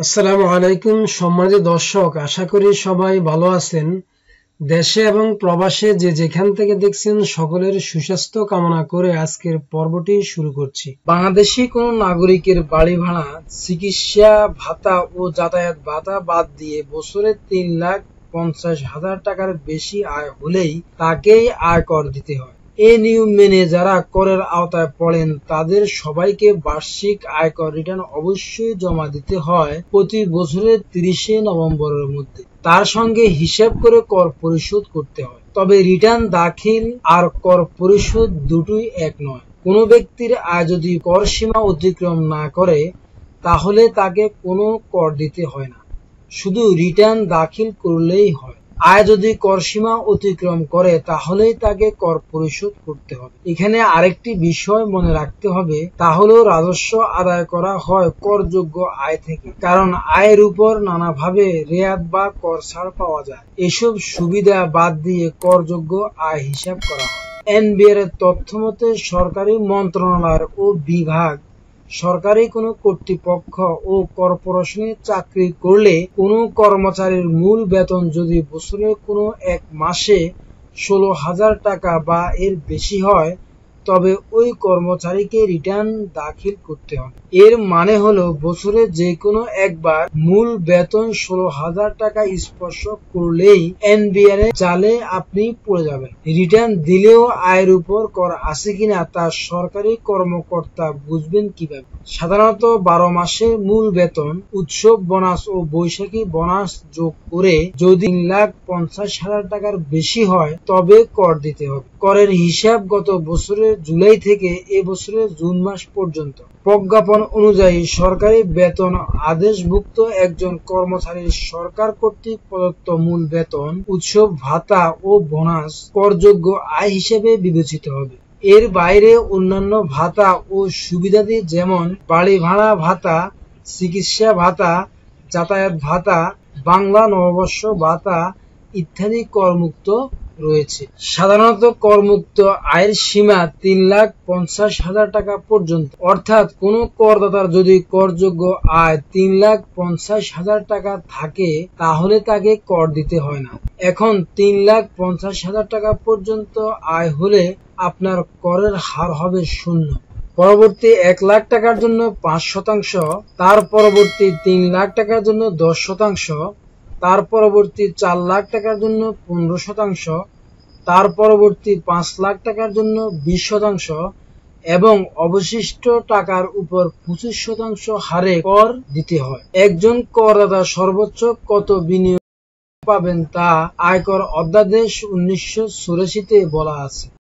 আসসালামু আলাইকুম সম্মানিত দর্শক, আশা করি সবাই ভালো আছেন। দেশে এবং প্রবাসে যে যেখান থেকে দেখছেন সকলের সুস্বাস্থ্য কামনা করে আজকের পর্বটি শুরু করছি। বাংলাদেশি কোন নাগরিকের বাড়ি ভাড়া, চিকিৎসা ভাতা ও যাতায়াত ভাতা বাদ দিয়ে বছরে 3,50,000 টাকার বেশি আয় হলেই তাকেই আয়কর দিতে হয়। এই নিয়ম মেনে যারা করের আওতায় পড়েন তাদের সবাইকে বার্ষিক আয়কর রিটার্ন অবশ্যই জমা দিতে হয় প্রতি বছরের 30শে নভেম্বরের মধ্যে। তার সঙ্গে হিসাব করে কর পরিশোধ করতে হয়। তবে রিটার্ন দাখিল আর কর পরিশোধ দুটোই এক নয়। কোনো ব্যক্তির আয় যদি কর সীমা অতিক্রম না করে তাহলে তাকে কোনো কর দিতে হয় না, শুধু রিটার্ন দাখিল করলেই হয়। আয় যদি কর সীমা অতিক্রম করে তাহলেই তাকে কর পরিশোধ করতে হবে। এখানে আরেকটি বিষয় মনে রাখতে হবে, তা হলো রাজস্ব আদায় করা হয় করযোগ্য আয় থেকে, কারণ আয়ের উপর নানাভাবে রেয়াত বা কর ছাড় পাওয়া যায়। এসব সুবিধা বাদ দিয়ে করযোগ্য আয় হিসাব করা হয়। এনবিআর এর তথ্য মতে সরকারি মন্ত্রণালয় ও বিভাগ, সরকারি কোনো কর্তৃপক্ষ ও কর্পোরেশনে চাকরি করলে কোনো কর্মচারীর মূল বেতন যদি বছরের কোনো এক মাসে 16,000 টাকা বা এর বেশি হয় তবে ওই কর্মচারীকে রিটার্ন দাখিল করতে হবে। এর মানে হলো বছরে যে কোনো একবার মূল বেতন 16,000 টাকা স্পর্শ করলেই এনবিআর এর জালে আপনি পড়ে যাবেন। রিটার্ন দিলেও আয়ের উপর কর আছে কিনা তা সরকারি কর্মকর্তা বুঝবেন কিভাবে? সাধারণত 12 মাসের মূল বেতন, উৎসব বোনাস ও বৈশাখী বোনাস যোগ করে যদি 3,50,000 টাকার বেশি হয় তবে কর দিতে হবে। করের হিসাব গত বছরের জুলাই থেকে এ বছরের জুন মাস পর্যন্ত। প্রজ্ঞাপন অনুযায়ী সরকারি বেতন আদেশভুক্ত একজন কর্মচারীর সরকার কর্তৃক প্রদত্ত মূল বেতন, উৎসব ভাতা ও বোনাস করযোগ্য আয় হিসেবে বিবেচিত হবে। এর বাইরে অন্যান্য ভাতা ও সুবিধাদি যেমন বাড়ি ভাড়া ভাতা, চিকিৎসা ভাতা, যাতায়াত ভাতা, বাংলা নববর্ষ ভাতা ইত্যাদি করমুক্ত রয়েছে। সাধারণত করমুক্ত আয়ের সীমা 3,50,000 টাকা পর্যন্ত। অর্থাৎ কোন করদাতার যদি করযোগ্য আয় 3,50,000 টাকা থাকে তাহলে তাকে কর দিতে হয় না। এখন 3,50,000 টাকা পর্যন্ত আয় হলে আপনার করের হার হবে 0। পরবর্তী 1,00,000 টাকার জন্য 5%, তার পরবর্তী 3,00,000 টাকার জন্য 10%, তার পরবর্তী 4,00,000 টাকার জন্য 15%, তার পরবর্তী 5,00,000 টাকার জন্য 20% এবং অবশিষ্ট টাকার উপর 25% হারে কর দিতে হয়। একজন করদাতা সর্বোচ্চ কত বিনিয়োগ পাবেন তা আয়কর অধ্যাদেশ 1984 তে বলা আছে।